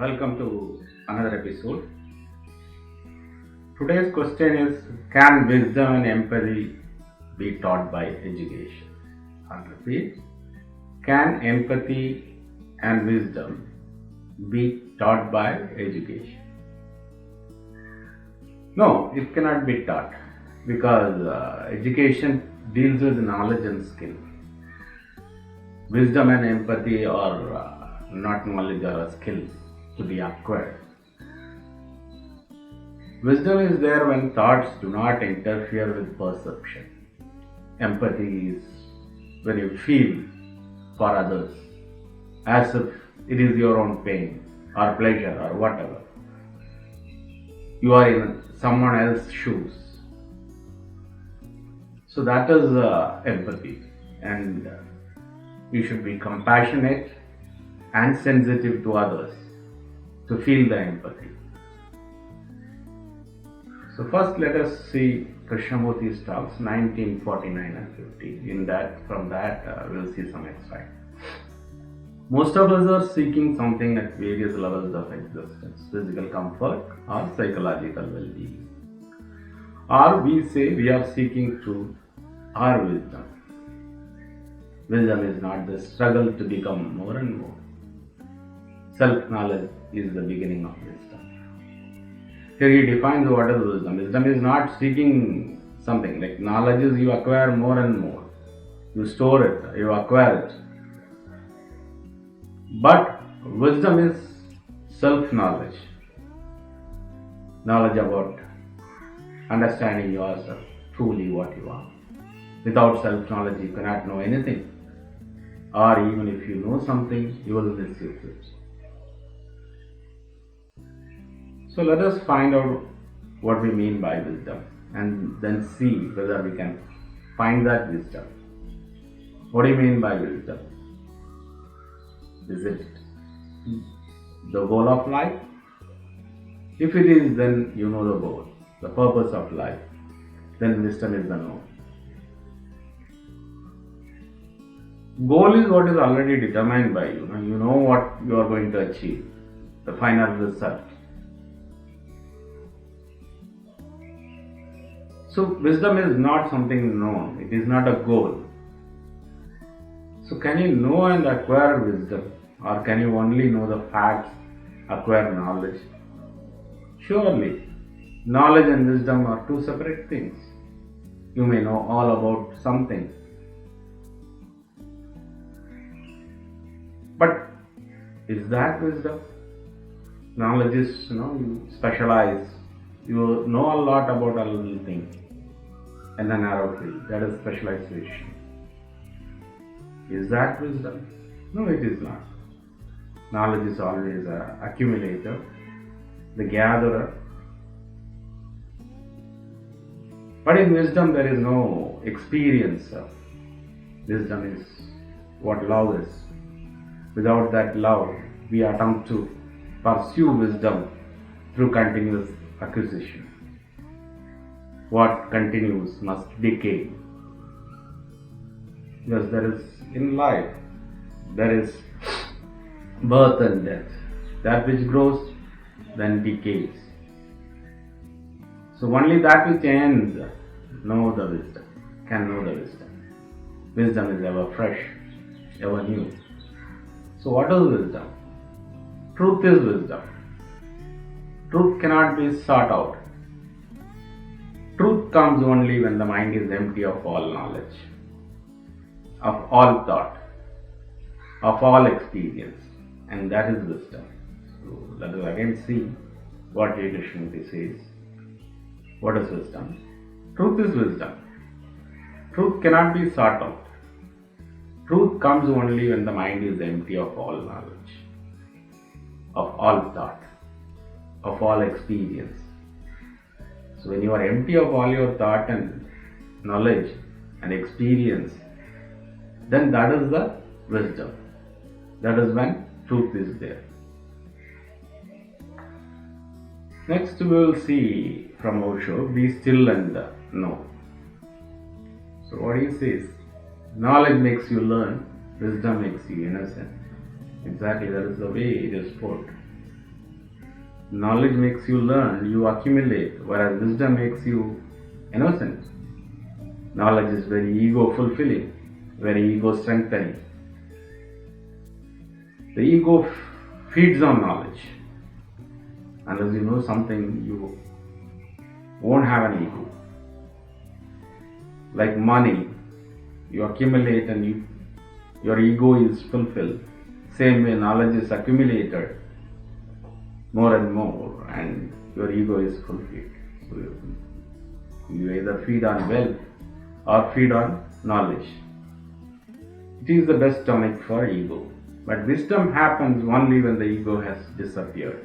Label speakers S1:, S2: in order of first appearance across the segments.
S1: Welcome to another episode. Today's question is, can wisdom and empathy be taught by education? I'll repeat. Can empathy and wisdom be taught by education? No, it cannot be taught because education deals with knowledge and skill. Wisdom and empathy are not knowledge or a skill to be acquired. Wisdom is there when thoughts do not interfere with perception. Empathy is when you feel for others as if it is your own pain or pleasure or whatever. You are in someone else's shoes. So that is empathy, and you should be compassionate and sensitive to others to feel the empathy. So first let us see Krishnamurti's talks 1949 and 50. From that we'll see some extract. Most of us are seeking something at various levels of existence, physical comfort or psychological well-being. Or we say we are seeking truth or wisdom. Wisdom is not the struggle to become more and more. Self-knowledge is the beginning of wisdom. Here he defines what is wisdom. Wisdom is not seeking something, like knowledge is you acquire more and more. You store it, you acquire it. But wisdom is self-knowledge. Knowledge about understanding yourself, truly what you are. Without self-knowledge you cannot know anything. Or even if you know something, you will misuse it. So let us find out what we mean by wisdom and then see whether we can find that wisdom. What do you mean by wisdom? Is it the goal of life? If it is, then you know the goal, the purpose of life. Then wisdom is the know. Goal is what is already determined by you. You know what you are going to achieve, the final result. So wisdom is not something known, it is not a goal. So can you know and acquire wisdom, or can you only know the facts, acquire knowledge? Surely, knowledge and wisdom are two separate things. You may know all about something, but is that wisdom? Knowledge is, you specialize. You know a lot about a little thing in a narrow field. That is specialization. Is that wisdom? No, it is not. Knowledge is always an accumulator, the gatherer. But in wisdom there is no experience. Wisdom is what love is. Without that love, we attempt to pursue wisdom through continuous acquisition. What continues must decay. Because there is, in life, there is birth and death. That which grows, then decays. So only that which ends can know the wisdom. Wisdom is ever fresh, ever new. So what is wisdom? Truth is wisdom. Truth cannot be sought out. Truth comes only when the mind is empty of all knowledge, of all thought, of all experience, and that is wisdom. So let us again see what J.Krishnamurti says. What is wisdom? Truth is wisdom. Truth cannot be sought out. Truth comes only when the mind is empty of all knowledge, of all thought, of all experience. So when you are empty of all your thought and knowledge and experience, then that is the wisdom. That is when truth is there. Next we will see from Osho, be still and know. So what he says, knowledge makes you learn, wisdom makes you innocent. Exactly, that is the way it is put. Knowledge makes you learn, you accumulate, whereas wisdom makes you innocent. Knowledge is very ego fulfilling, very ego strengthening. The ego feeds on knowledge. Unless you know something, you won't have an ego. Like money, you accumulate and your ego is fulfilled. Same way, knowledge is accumulated more and more, and your ego is fulfilled. So you either feed on wealth or feed on knowledge. It is the best tonic for ego. But wisdom happens only when the ego has disappeared.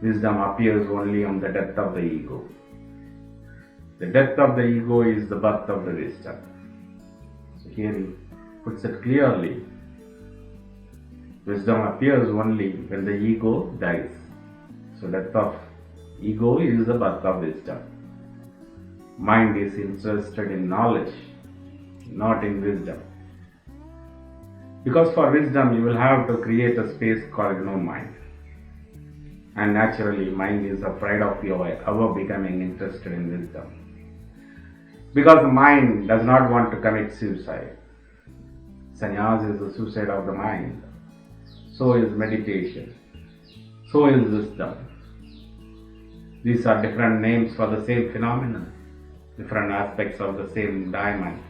S1: Wisdom appears only on the death of the ego. The death of the ego is the birth of the wisdom. So here he puts it clearly. Wisdom appears only when the ego dies. So death of ego is the birth of wisdom. Mind is interested in knowledge, not in wisdom. Because for wisdom you will have to create a space called no mind. And naturally mind is afraid of our becoming interested in wisdom. Because the mind does not want to commit suicide. Sannyas is the suicide of the mind. So is meditation. So is wisdom. These are different names for the same phenomenon, different aspects of the same diamond.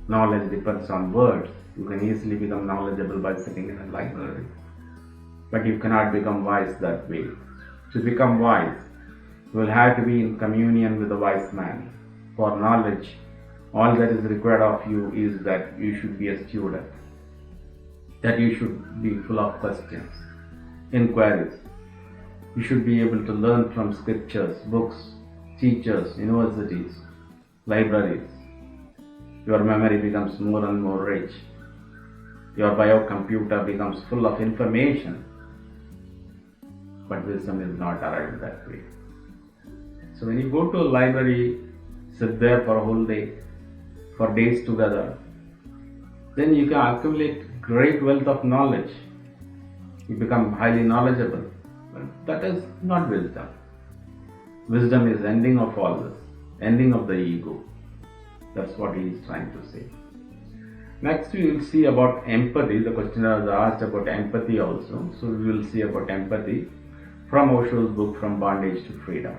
S1: Knowledge depends on words. You can easily become knowledgeable by sitting in a library. But you cannot become wise that way. To become wise, you will have to be in communion with the wise man. For knowledge, all that is required of you is that you should be a student, that you should be full of questions, inquiries. You should be able to learn from scriptures, books, teachers, universities, libraries. Your memory becomes more and more rich. Your biocomputer becomes full of information. But wisdom is not arrived that way. So when you go to a library, sit there for a whole day, for days together, then you can accumulate great wealth of knowledge. You become highly knowledgeable. But that is not wisdom. Wisdom is ending of all this, ending of the ego. That's what he is trying to say. Next we will see about empathy. The questioner has asked about empathy also. So we will see about empathy from Osho's book From Bondage to Freedom.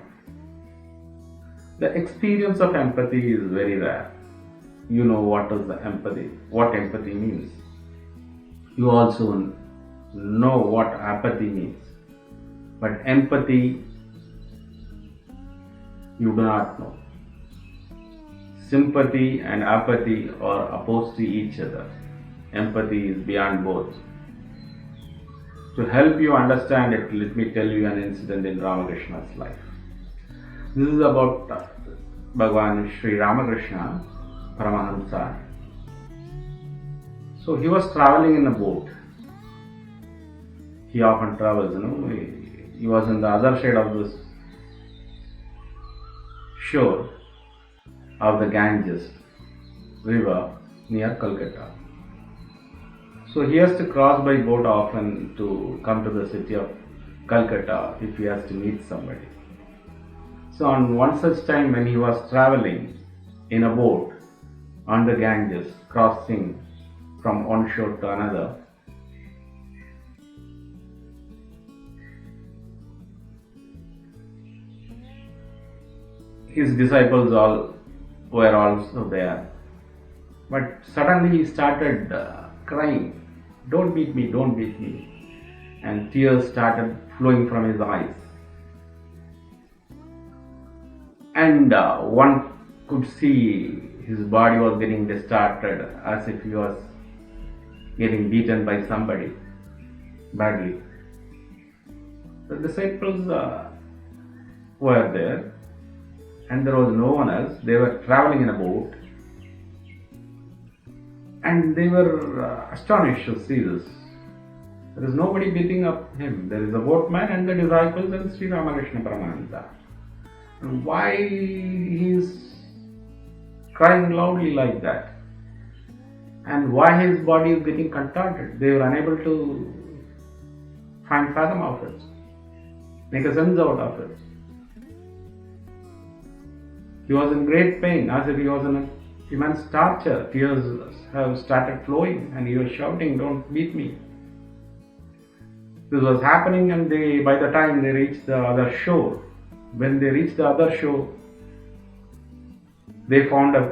S1: The experience of empathy is very rare. You know what empathy means. You also know what apathy means. But empathy, you do not know. Sympathy and apathy are opposed to each other. Empathy is beyond both. To help you understand it, let me tell you an incident in Ramakrishna's life. This is about Bhagavan Sri Ramakrishna Paramahamsa. So he was traveling in a boat. He often travels, He was on the other side of this shore of the Ganges river near Calcutta. So he has to cross by boat often to come to the city of Calcutta if he has to meet somebody. So on one such time when he was traveling in a boat on the Ganges, crossing from one shore to another, his disciples all were also there. But suddenly he started crying, "Don't beat me, don't beat me." And tears started flowing from his eyes. And one could see his body was getting distorted as if he was getting beaten by somebody badly. The disciples were there and there was no one else. They were traveling in a boat and they were astonished to see this. There is nobody beating up him. There is a boatman and the disciples and Sri Ramakrishna Paramahansa. And why he is crying loudly like that? And why his body is getting contorted? They were unable to find fathom of it. Make a sense out of it. He was in great pain, as if he was in immense torture. Tears have started flowing and he was shouting, "Don't beat me." This was happening, and by the time they reached the other shore, when they reached the other shore, they found a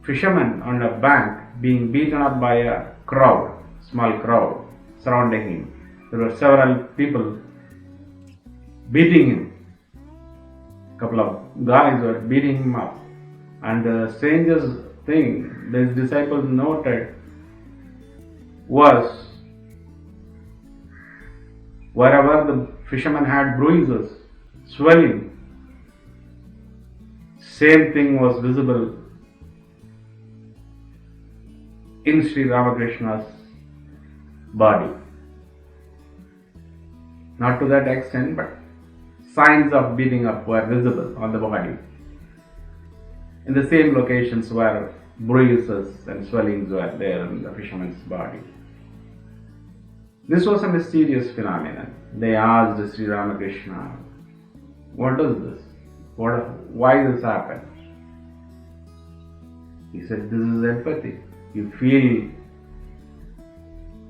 S1: fisherman on a bank being beaten up by a crowd, small crowd surrounding him. There were several people beating him. A couple of guys were beating him up. And the strangest thing these disciples noted was wherever the fisherman had bruises, swelling, same thing was visible in Sri Ramakrishna's body. Not to that extent, but signs of beating up were visible on the body in the same locations where bruises and swellings were there in the fisherman's body. This was a mysterious phenomenon. They asked Sri Ramakrishna, "What is this? Why this happened?" He said, "This is empathy. You feel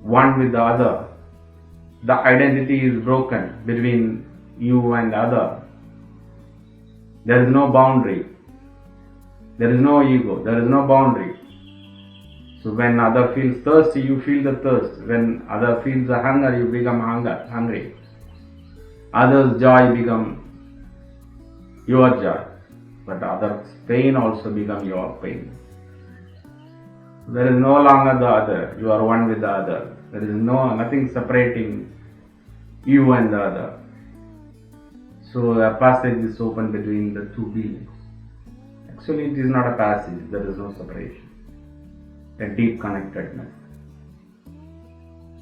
S1: one with the other. The identity is broken between you and the other. There is no boundary. There is no ego. There is no boundary. So when other feels thirsty, you feel the thirst. When other feels the hunger, you become hungry. Others' joy become your joy, but others' pain also become your pain. There is no longer the other. You are one with the other. There is nothing separating you and the other. So a passage is open between the two beings. Actually, it is not a passage. There is no separation. A deep connectedness.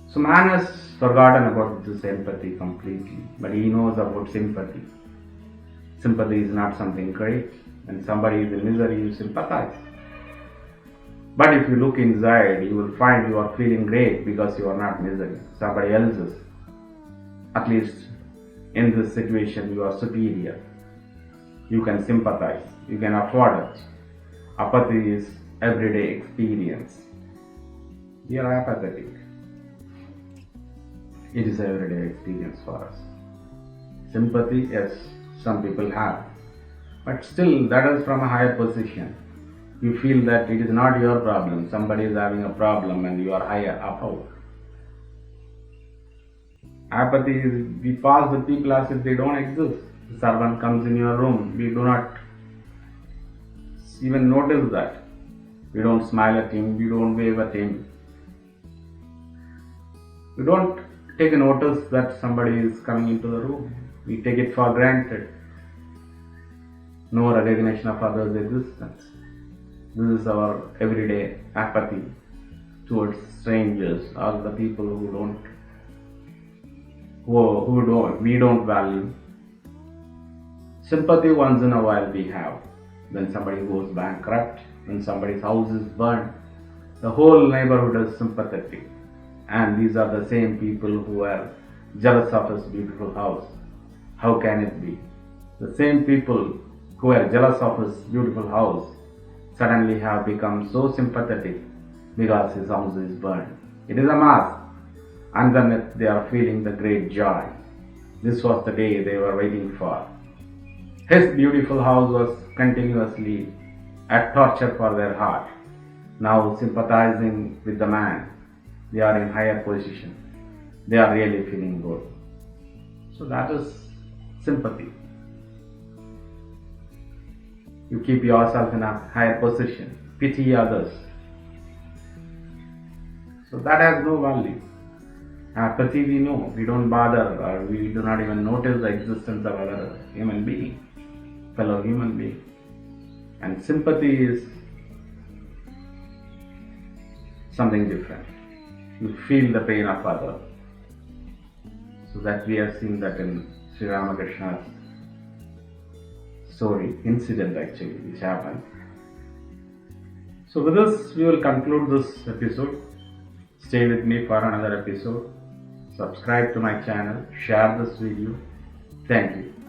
S1: So man has forgotten about this empathy completely, but he knows about sympathy. Sympathy is not something great. When somebody is in misery, you sympathize. But if you look inside, you will find you are feeling great because you are not misery. Somebody else is. At least in this situation, you are superior. You can sympathize. You can afford it. Apathy is everyday experience. We are apathetic. It is everyday experience for us. Sympathy, yes, some people have. But still, that is from a higher position. You feel that it is not your problem. Somebody is having a problem and you are higher above. Apathy is we pass the people as if they don't exist. The servant comes in your room. We do not even notice that. We don't smile at him. We don't wave at him. We don't take a notice that somebody is coming into the room. We take it for granted. No recognition of others' existence. This is our everyday apathy towards strangers or the people we don't value. Sympathy once in a while we have. When somebody goes bankrupt, when somebody's house is burned, the whole neighborhood is sympathetic. And these are the same people who are jealous of his beautiful house. How can it be? The same people who are jealous of his beautiful house suddenly have become so sympathetic because his house is burned. It is a mask. Underneath they are feeling the great joy. This was the day they were waiting for. His beautiful house was continuously a torture for their heart. Now sympathizing with the man, they are in higher position. They are really feeling good. So that is sympathy. You keep yourself in a higher position. Pity others. So that has no value. Apathy we know. We don't bother or we do not even notice the existence of other human being, fellow human being. And sympathy is something different. You feel the pain of others. So that we have seen that in Sri Ramakrishna's story, incident actually, which happened. So with this, we will conclude this episode. Stay with me for another episode. Subscribe to my channel, share this video, Thank you.